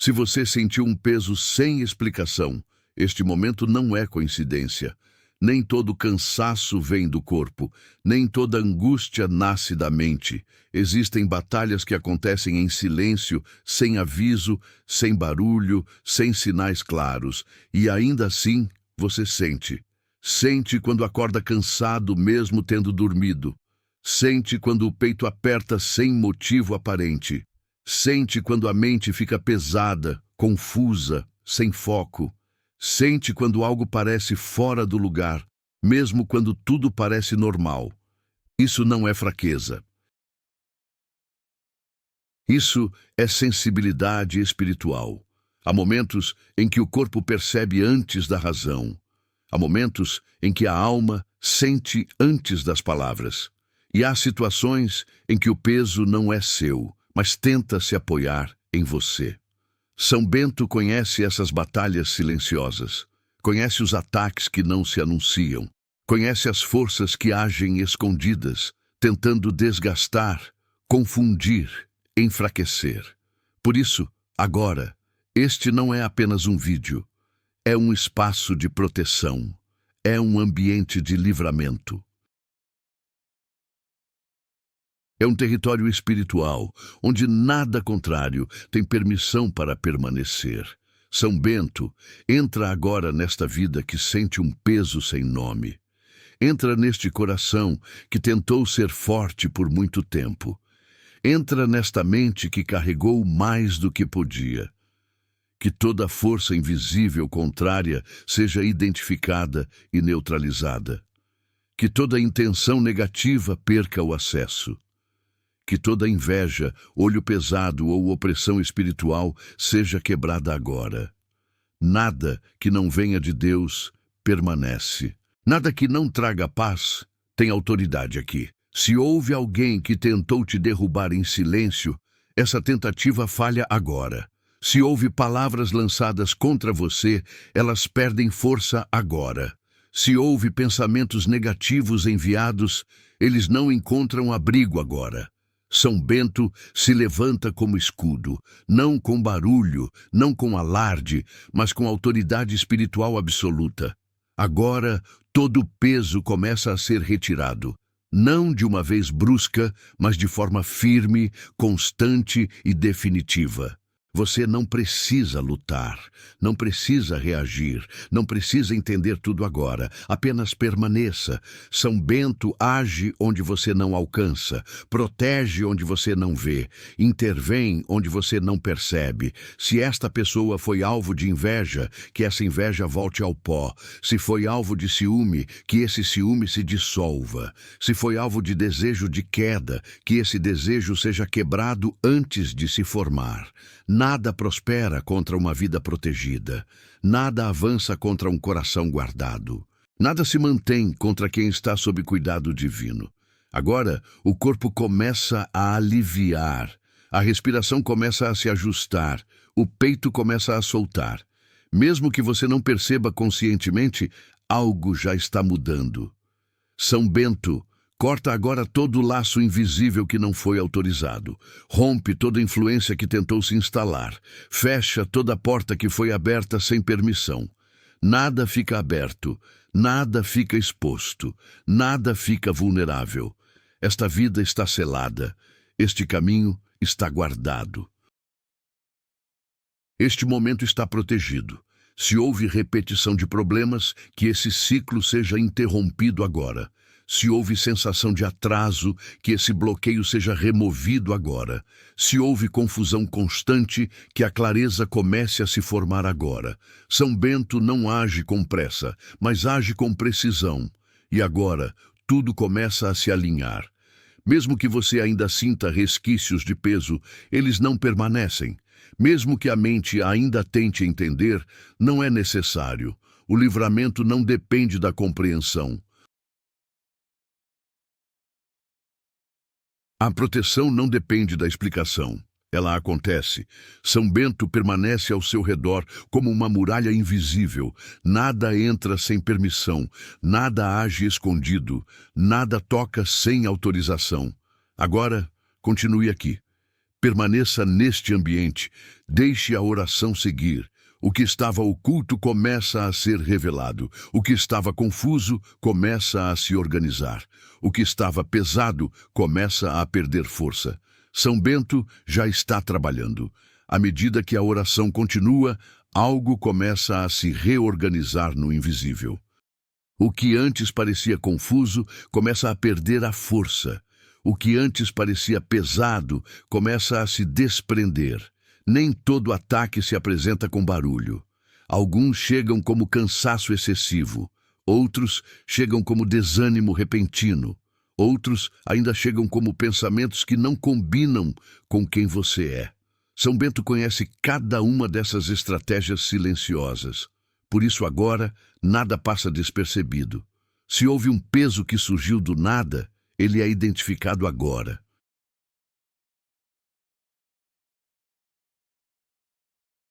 Se você sentiu um peso sem explicação, este momento não é coincidência. Nem todo cansaço vem do corpo, nem toda angústia nasce da mente. Existem batalhas que acontecem em silêncio, sem aviso, sem barulho, sem sinais claros. E ainda assim, você sente. Sente quando acorda cansado, mesmo tendo dormido. Sente quando o peito aperta sem motivo aparente. Sente quando a mente fica pesada, confusa, sem foco. Sente quando algo parece fora do lugar, mesmo quando tudo parece normal. Isso não é fraqueza. Isso é sensibilidade espiritual. Há momentos em que o corpo percebe antes da razão. Há momentos em que a alma sente antes das palavras. E há situações em que o peso não é seu, mas tenta se apoiar em você. São Bento conhece essas batalhas silenciosas. Conhece os ataques que não se anunciam. Conhece as forças que agem escondidas, tentando desgastar, confundir, enfraquecer. Por isso, agora, este não é apenas um vídeo. É um espaço de proteção. É um ambiente de livramento. É um território espiritual, onde nada contrário tem permissão para permanecer. São Bento, entra agora nesta vida que sente um peso sem nome. Entra neste coração que tentou ser forte por muito tempo. Entra nesta mente que carregou mais do que podia. Que toda força invisível contrária seja identificada e neutralizada. Que toda intenção negativa perca o acesso. Que toda inveja, olho pesado ou opressão espiritual seja quebrada agora. Nada que não venha de Deus permanece. Nada que não traga paz tem autoridade aqui. Se houve alguém que tentou te derrubar em silêncio, essa tentativa falha agora. Se houve palavras lançadas contra você, elas perdem força agora. Se houve pensamentos negativos enviados, eles não encontram abrigo agora. São Bento se levanta como escudo, não com barulho, não com alarde, mas com autoridade espiritual absoluta. Agora, todo o peso começa a ser retirado, não de uma vez brusca, mas de forma firme, constante e definitiva. Você não precisa lutar, não precisa reagir, não precisa entender tudo agora, apenas permaneça. São Bento age onde você não alcança, protege onde você não vê, intervém onde você não percebe. Se esta pessoa foi alvo de inveja, que essa inveja volte ao pó. Se foi alvo de ciúme, que esse ciúme se dissolva. Se foi alvo de desejo de queda, que esse desejo seja quebrado antes de se formar. Nada prospera contra uma vida protegida. Nada avança contra um coração guardado. Nada se mantém contra quem está sob cuidado divino. Agora, o corpo começa a aliviar. A respiração começa a se ajustar. O peito começa a soltar. Mesmo que você não perceba conscientemente, algo já está mudando. São Bento corta agora todo o laço invisível que não foi autorizado. Rompe toda influência que tentou se instalar. Fecha toda porta que foi aberta sem permissão. Nada fica aberto. Nada fica exposto. Nada fica vulnerável. Esta vida está selada. Este caminho está guardado. Este momento está protegido. Se houve repetição de problemas, que esse ciclo seja interrompido agora. Se houve sensação de atraso, que esse bloqueio seja removido agora. Se houve confusão constante, que a clareza comece a se formar agora. São Bento não age com pressa, mas age com precisão. E agora, tudo começa a se alinhar. Mesmo que você ainda sinta resquícios de peso, eles não permanecem. Mesmo que a mente ainda tente entender, não é necessário. O livramento não depende da compreensão. A proteção não depende da explicação. Ela acontece. São Bento permanece ao seu redor como uma muralha invisível. Nada entra sem permissão. Nada age escondido. Nada toca sem autorização. Agora, continue aqui. Permaneça neste ambiente. Deixe a oração seguir. O que estava oculto começa a ser revelado. O que estava confuso começa a se organizar. O que estava pesado começa a perder força. São Bento já está trabalhando. À medida que a oração continua, algo começa a se reorganizar no invisível. O que antes parecia confuso começa a perder a força. O que antes parecia pesado começa a se desprender. Nem todo ataque se apresenta com barulho. Alguns chegam como cansaço excessivo. Outros chegam como desânimo repentino. Outros ainda chegam como pensamentos que não combinam com quem você é. São Bento conhece cada uma dessas estratégias silenciosas. Por isso agora, nada passa despercebido. Se houve um peso que surgiu do nada, ele é identificado agora.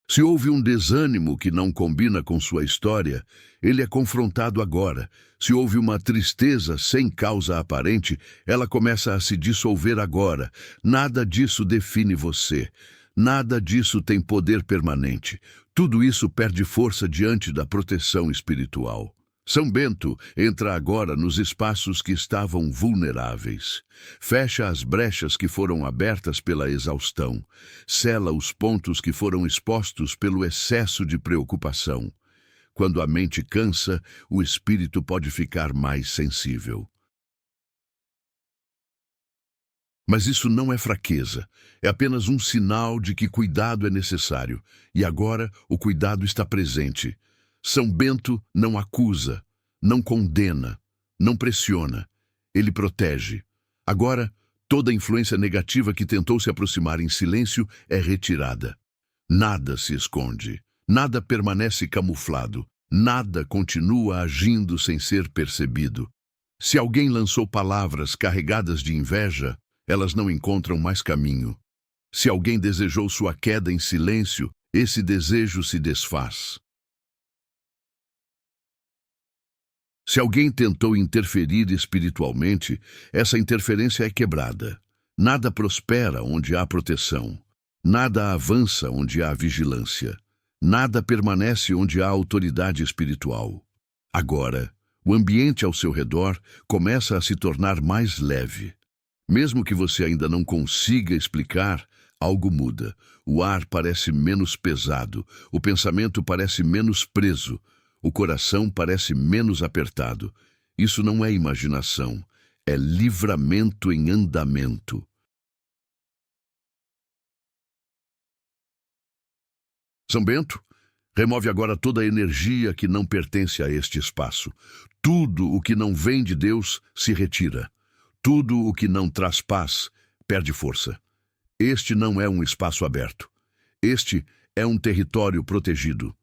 Se houve um desânimo que não combina com sua história, ele é confrontado agora. Se houve uma tristeza sem causa aparente, ela começa a se dissolver agora. Nada disso define você. Nada disso tem poder permanente. Tudo isso perde força diante da proteção espiritual. São Bento entra agora nos espaços que estavam vulneráveis. Fecha as brechas que foram abertas pela exaustão. Sela os pontos que foram expostos pelo excesso de preocupação. Quando a mente cansa, o espírito pode ficar mais sensível. Mas isso não é fraqueza, é apenas um sinal de que cuidado é necessário. E agora o cuidado está presente. São Bento não acusa, não condena, não pressiona. Ele protege. Agora, toda influência negativa que tentou se aproximar em silêncio é retirada. Nada se esconde, nada permanece camuflado, nada continua agindo sem ser percebido. Se alguém lançou palavras carregadas de inveja, elas não encontram mais caminho. Se alguém desejou sua queda em silêncio, esse desejo se desfaz. Se alguém tentou interferir espiritualmente, essa interferência é quebrada. Nada prospera onde há proteção. Nada avança onde há vigilância. Nada permanece onde há autoridade espiritual. Agora, o ambiente ao seu redor começa a se tornar mais leve. Mesmo que você ainda não consiga explicar, algo muda. O ar parece menos pesado, o pensamento parece menos preso, o coração parece menos apertado. Isso não é imaginação, é livramento em andamento. São Bento, remove agora toda a energia que não pertence a este espaço. Tudo o que não vem de Deus se retira. Tudo o que não traz paz perde força. Este não é um espaço aberto. Este é um território protegido.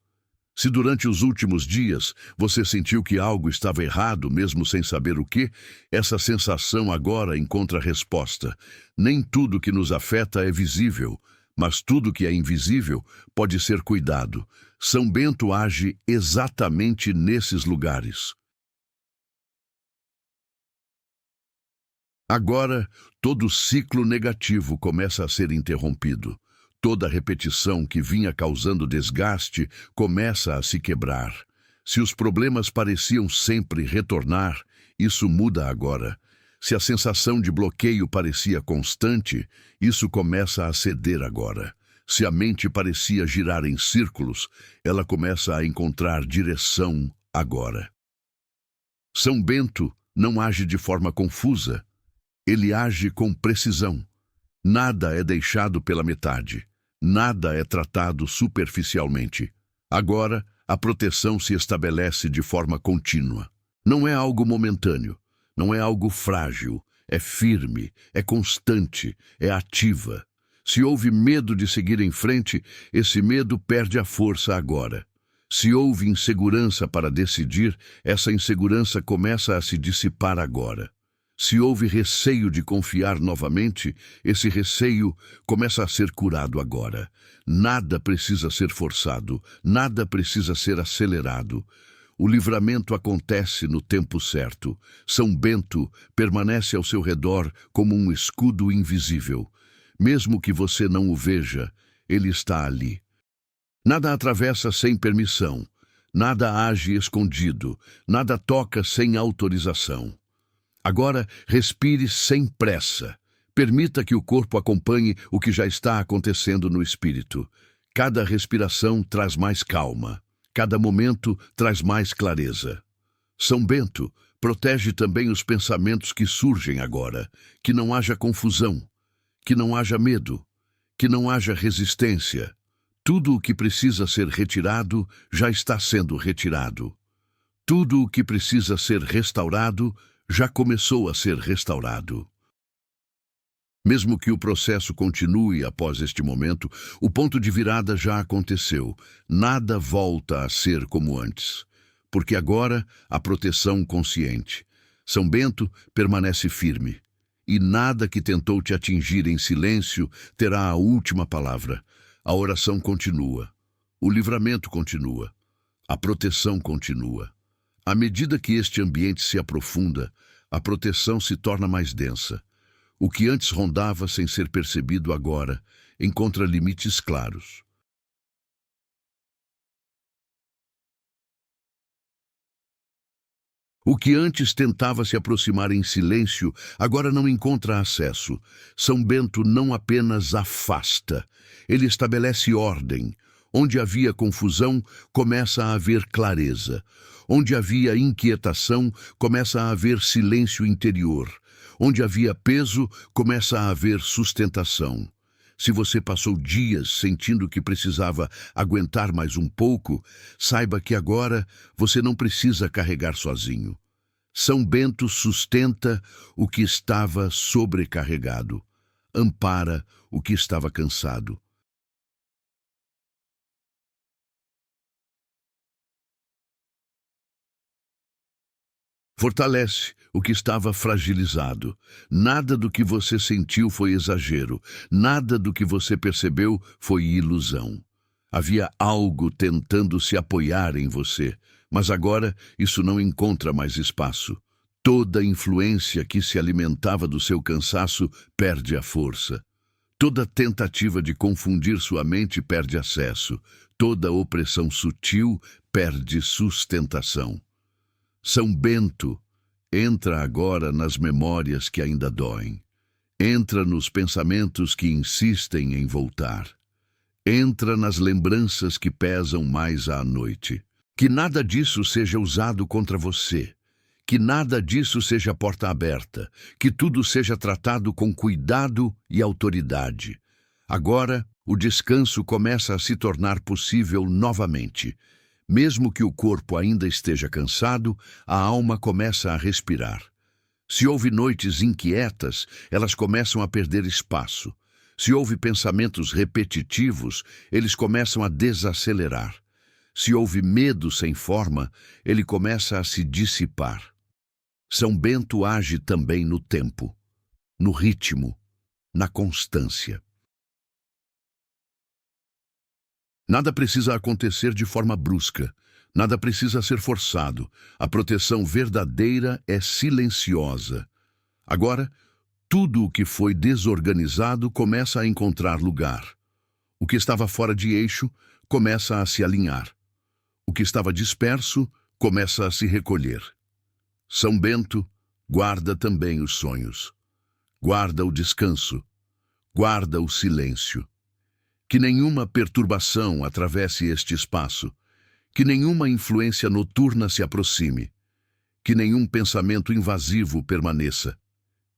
Se durante os últimos dias você sentiu que algo estava errado, mesmo sem saber o que, essa sensação agora encontra resposta. Nem tudo que nos afeta é visível, mas tudo que é invisível pode ser cuidado. São Bento age exatamente nesses lugares. Agora, todo ciclo negativo começa a ser interrompido. Toda repetição que vinha causando desgaste começa a se quebrar. Se os problemas pareciam sempre retornar, isso muda agora. Se a sensação de bloqueio parecia constante, isso começa a ceder agora. Se a mente parecia girar em círculos, ela começa a encontrar direção agora. São Bento não age de forma confusa. Ele age com precisão. Nada é deixado pela metade. Nada é tratado superficialmente. Agora, a proteção se estabelece de forma contínua. Não é algo momentâneo. Não é algo frágil. É firme, é constante, é ativa. Se houve medo de seguir em frente, esse medo perde a força agora. Se houve insegurança para decidir, essa insegurança começa a se dissipar agora. Se houve receio de confiar novamente, esse receio começa a ser curado agora. Nada precisa ser forçado, nada precisa ser acelerado. O livramento acontece no tempo certo. São Bento permanece ao seu redor como um escudo invisível. Mesmo que você não o veja, ele está ali. Nada atravessa sem permissão, nada age escondido, nada toca sem autorização. Agora, respire sem pressa. Permita que o corpo acompanhe o que já está acontecendo no espírito. Cada respiração traz mais calma. Cada momento traz mais clareza. São Bento protege também os pensamentos que surgem agora. Que não haja confusão, que não haja medo, que não haja resistência. Tudo o que precisa ser retirado já está sendo retirado. Tudo o que precisa ser restaurado já começou a ser restaurado. Mesmo que o processo continue após este momento, o ponto de virada já aconteceu. Nada volta a ser como antes. Porque agora a proteção consciente. São Bento permanece firme. E nada que tentou te atingir em silêncio terá a última palavra. A oração continua. O livramento continua. A proteção continua. À medida que este ambiente se aprofunda, a proteção se torna mais densa. O que antes rondava sem ser percebido agora encontra limites claros. O que antes tentava se aproximar em silêncio, agora não encontra acesso. São Bento não apenas afasta, ele estabelece ordem. Onde havia confusão, começa a haver clareza. Onde havia inquietação, começa a haver silêncio interior. Onde havia peso, começa a haver sustentação. Se você passou dias sentindo que precisava aguentar mais um pouco, saiba que agora você não precisa carregar sozinho. São Bento sustenta o que estava sobrecarregado, ampara o que estava cansado. Fortalece o que estava fragilizado. Nada do que você sentiu foi exagero. Nada do que você percebeu foi ilusão. Havia algo tentando se apoiar em você, mas agora isso não encontra mais espaço. Toda influência que se alimentava do seu cansaço perde a força. Toda tentativa de confundir sua mente perde acesso. Toda opressão sutil perde sustentação. São Bento entra agora nas memórias que ainda doem. Entra nos pensamentos que insistem em voltar. Entra nas lembranças que pesam mais à noite. Que nada disso seja usado contra você. Que nada disso seja porta aberta. Que tudo seja tratado com cuidado e autoridade. Agora, o descanso começa a se tornar possível novamente. Mesmo que o corpo ainda esteja cansado, a alma começa a respirar. Se houve noites inquietas, elas começam a perder espaço. Se houve pensamentos repetitivos, eles começam a desacelerar. Se houve medo sem forma, ele começa a se dissipar. São Bento age também no tempo, no ritmo, na constância. Nada precisa acontecer de forma brusca. Nada precisa ser forçado. A proteção verdadeira é silenciosa. Agora, tudo o que foi desorganizado começa a encontrar lugar. O que estava fora de eixo começa a se alinhar. O que estava disperso começa a se recolher. São Bento guarda também os sonhos. Guarda o descanso. Guarda o silêncio. Que nenhuma perturbação atravesse este espaço, que nenhuma influência noturna se aproxime, que nenhum pensamento invasivo permaneça.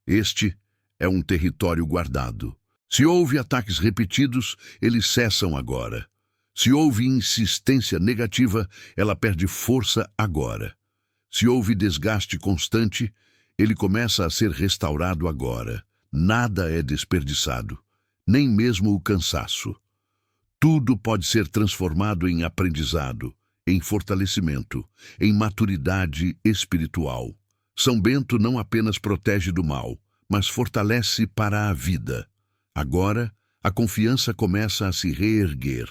Este é um território guardado. Se houve ataques repetidos, eles cessam agora. Se houve insistência negativa, ela perde força agora. Se houve desgaste constante, ele começa a ser restaurado agora. Nada é desperdiçado. Nem mesmo o cansaço. Tudo pode ser transformado em aprendizado, em fortalecimento, em maturidade espiritual. São Bento não apenas protege do mal, mas fortalece para a vida. Agora, a confiança começa a se reerguer.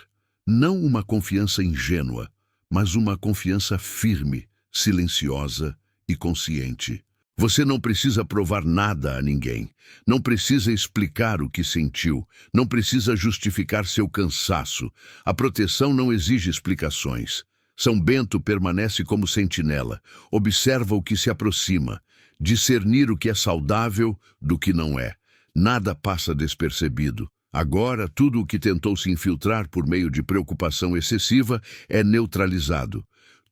Não uma confiança ingênua, mas uma confiança firme, silenciosa e consciente. Você não precisa provar nada a ninguém. Não precisa explicar o que sentiu. Não precisa justificar seu cansaço. A proteção não exige explicações. São Bento permanece como sentinela. Observa o que se aproxima. Discernir o que é saudável do que não é. Nada passa despercebido. Agora, tudo o que tentou se infiltrar por meio de preocupação excessiva é neutralizado.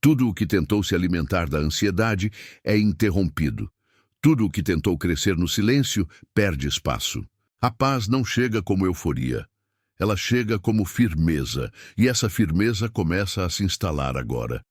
Tudo o que tentou se alimentar da ansiedade é interrompido. Tudo o que tentou crescer no silêncio perde espaço. A paz não chega como euforia. Ela chega como firmeza, e essa firmeza começa a se instalar agora.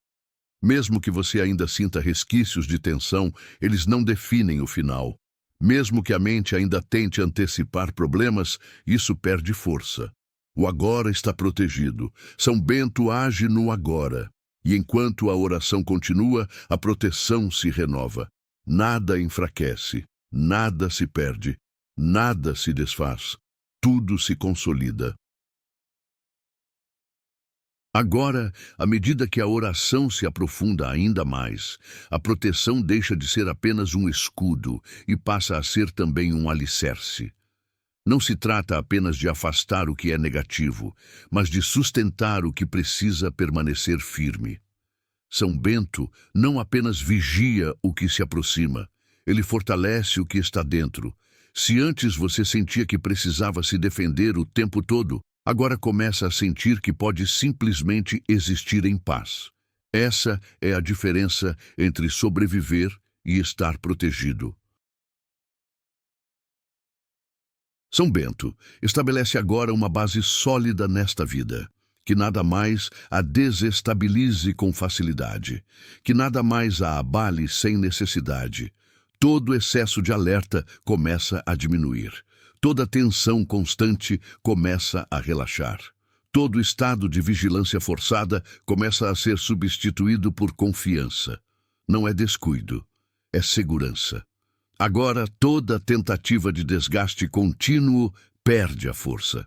Mesmo que você ainda sinta resquícios de tensão, eles não definem o final. Mesmo que a mente ainda tente antecipar problemas, isso perde força. O agora está protegido. São Bento age no agora. E enquanto a oração continua, a proteção se renova. Nada enfraquece, nada se perde, nada se desfaz. Tudo se consolida. Agora, à medida que a oração se aprofunda ainda mais, a proteção deixa de ser apenas um escudo e passa a ser também um alicerce. Não se trata apenas de afastar o que é negativo, mas de sustentar o que precisa permanecer firme. São Bento não apenas vigia o que se aproxima, ele fortalece o que está dentro. Se antes você sentia que precisava se defender o tempo todo, agora começa a sentir que pode simplesmente existir em paz. Essa é a diferença entre sobreviver e estar protegido. São Bento estabelece agora uma base sólida nesta vida, que nada mais a desestabilize com facilidade, que nada mais a abale sem necessidade. Todo excesso de alerta começa a diminuir. Toda tensão constante começa a relaxar. Todo estado de vigilância forçada começa a ser substituído por confiança. Não é descuido, é segurança. Agora, toda tentativa de desgaste contínuo perde a força.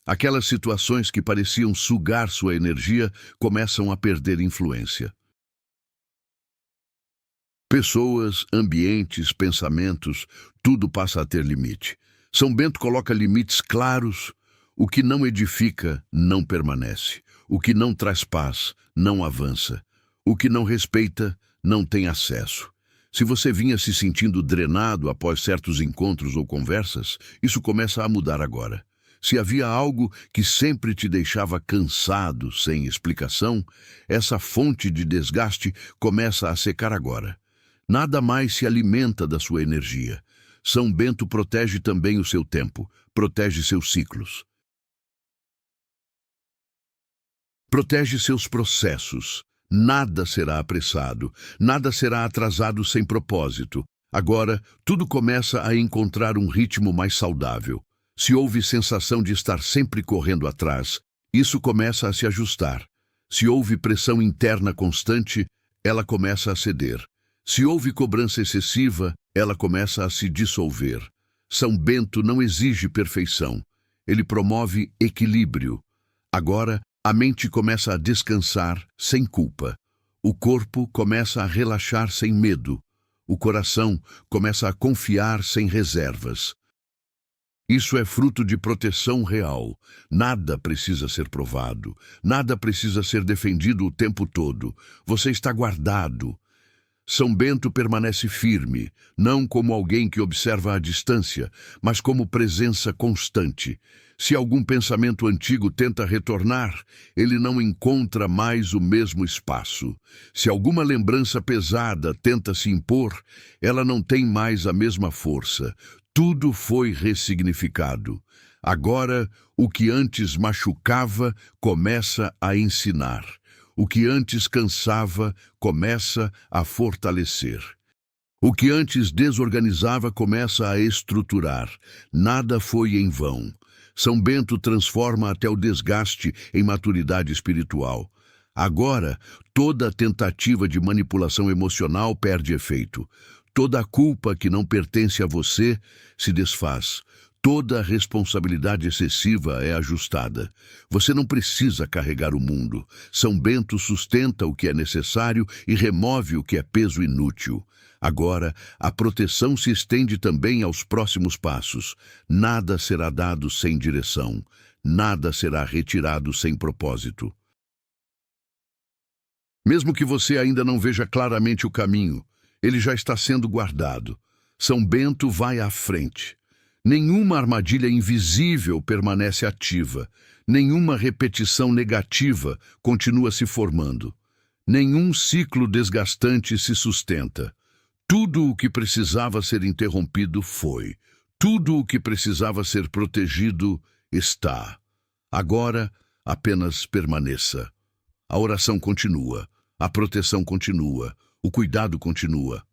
Aquelas situações que pareciam sugar sua energia começam a perder influência. Pessoas, ambientes, pensamentos, tudo passa a ter limite. São Bento coloca limites claros. O que não edifica, não permanece. O que não traz paz, não avança. O que não respeita, não tem acesso. Se você vinha se sentindo drenado após certos encontros ou conversas, isso começa a mudar agora. Se havia algo que sempre te deixava cansado, sem explicação, essa fonte de desgaste começa a secar agora. Nada mais se alimenta da sua energia. São Bento protege também o seu tempo, protege seus ciclos. Protege seus processos. Nada será apressado, nada será atrasado sem propósito. Agora, tudo começa a encontrar um ritmo mais saudável. Se houve sensação de estar sempre correndo atrás, isso começa a se ajustar. Se houve pressão interna constante, ela começa a ceder. Se houve cobrança excessiva, ela começa a se dissolver. São Bento não exige perfeição. Ele promove equilíbrio. Agora, a mente começa a descansar sem culpa. O corpo começa a relaxar sem medo. O coração começa a confiar sem reservas. Isso é fruto de proteção real. Nada precisa ser provado. Nada precisa ser defendido o tempo todo. Você está guardado. São Bento permanece firme, não como alguém que observa à distância, mas como presença constante. Se algum pensamento antigo tenta retornar, ele não encontra mais o mesmo espaço. Se alguma lembrança pesada tenta se impor, ela não tem mais a mesma força. Tudo foi ressignificado. Agora, o que antes machucava começa a ensinar. O que antes cansava começa a fortalecer. O que antes desorganizava começa a estruturar. Nada foi em vão. São Bento transforma até o desgaste em maturidade espiritual. Agora, toda tentativa de manipulação emocional perde efeito. Toda a culpa que não pertence a você se desfaz. Toda responsabilidade excessiva é ajustada. Você não precisa carregar o mundo. São Bento sustenta o que é necessário e remove o que é peso inútil. Agora, a proteção se estende também aos próximos passos. Nada será dado sem direção. Nada será retirado sem propósito. Mesmo que você ainda não veja claramente o caminho, ele já está sendo guardado. São Bento vai à frente. Nenhuma armadilha invisível permanece ativa. Nenhuma repetição negativa continua se formando. Nenhum ciclo desgastante se sustenta. Tudo o que precisava ser interrompido foi. Tudo o que precisava ser protegido está. Agora, apenas permaneça. A oração continua, a proteção continua, o cuidado continua.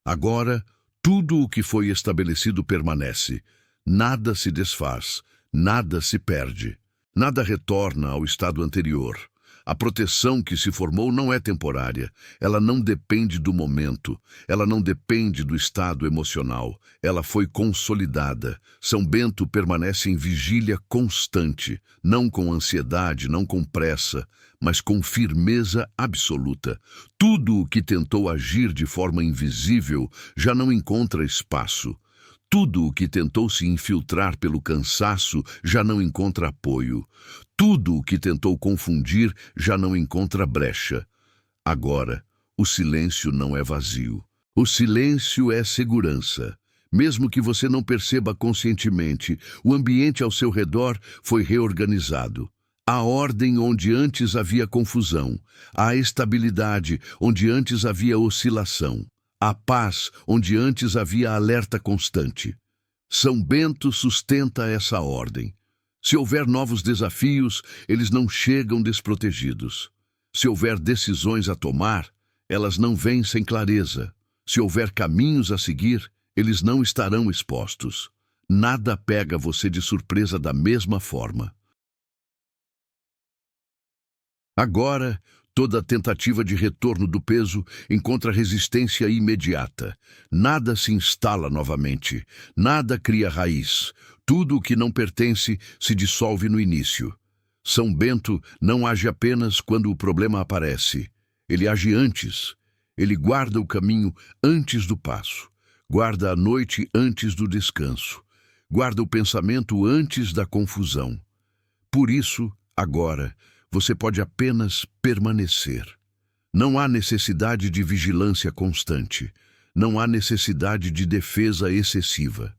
Agora, tudo o que foi estabelecido permanece. Nada se desfaz, nada se perde, nada retorna ao estado anterior. A proteção que se formou não é temporária, ela não depende do momento, ela não depende do estado emocional, ela foi consolidada. São Bento permanece em vigília constante, não com ansiedade, não com pressa, mas com firmeza absoluta. Tudo o que tentou agir de forma invisível já não encontra espaço. Tudo o que tentou se infiltrar pelo cansaço já não encontra apoio. Tudo o que tentou confundir já não encontra brecha. Agora, o silêncio não é vazio. O silêncio é segurança. Mesmo que você não perceba conscientemente, o ambiente ao seu redor foi reorganizado. Há ordem onde antes havia confusão. Há estabilidade onde antes havia oscilação. Há paz onde antes havia alerta constante. São Bento sustenta essa ordem. Se houver novos desafios, eles não chegam desprotegidos. Se houver decisões a tomar, elas não vêm sem clareza. Se houver caminhos a seguir, eles não estarão expostos. Nada pega você de surpresa da mesma forma. Agora, toda tentativa de retorno do peso encontra resistência imediata. Nada se instala novamente. Nada cria raiz. Tudo o que não pertence se dissolve no início. São Bento não age apenas quando o problema aparece. Ele age antes. Ele guarda o caminho antes do passo. Guarda a noite antes do descanso. Guarda o pensamento antes da confusão. Por isso, agora, você pode apenas permanecer. Não há necessidade de vigilância constante. Não há necessidade de defesa excessiva.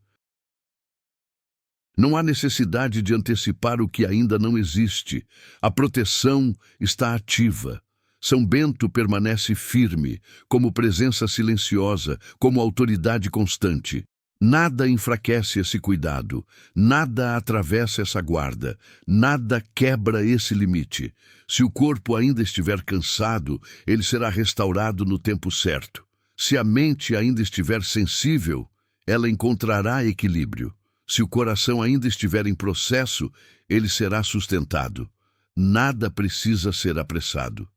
Não há necessidade de antecipar o que ainda não existe. A proteção está ativa. São Bento permanece firme, como presença silenciosa, como autoridade constante. Nada enfraquece esse cuidado, nada atravessa essa guarda, nada quebra esse limite. Se o corpo ainda estiver cansado, ele será restaurado no tempo certo. Se a mente ainda estiver sensível, ela encontrará equilíbrio. Se o coração ainda estiver em processo, ele será sustentado. Nada precisa ser apressado.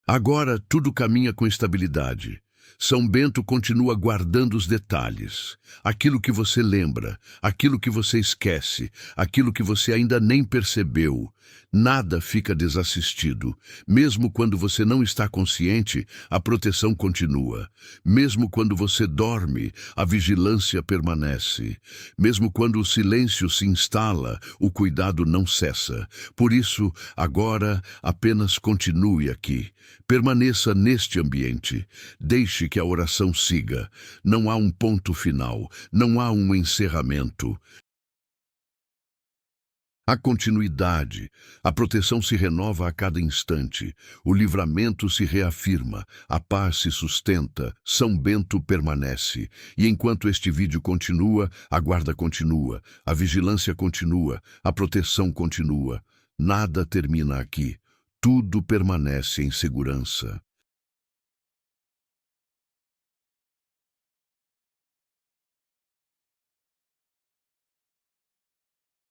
Agora tudo caminha com estabilidade. São Bento continua guardando os detalhes. Aquilo que você lembra, aquilo que você esquece, aquilo que você ainda nem percebeu. Nada fica desassistido. Mesmo quando você não está consciente, a proteção continua. Mesmo quando você dorme, a vigilância permanece. Mesmo quando o silêncio se instala, o cuidado não cessa. Por isso, agora, apenas continue aqui. Permaneça neste ambiente. Deixe que a oração siga. Não há um ponto final. Não há um encerramento. Há continuidade, a proteção se renova a cada instante, o livramento se reafirma, a paz se sustenta, São Bento permanece. E enquanto este vídeo continua, a guarda continua, a vigilância continua, a proteção continua. Nada termina aqui, tudo permanece em segurança.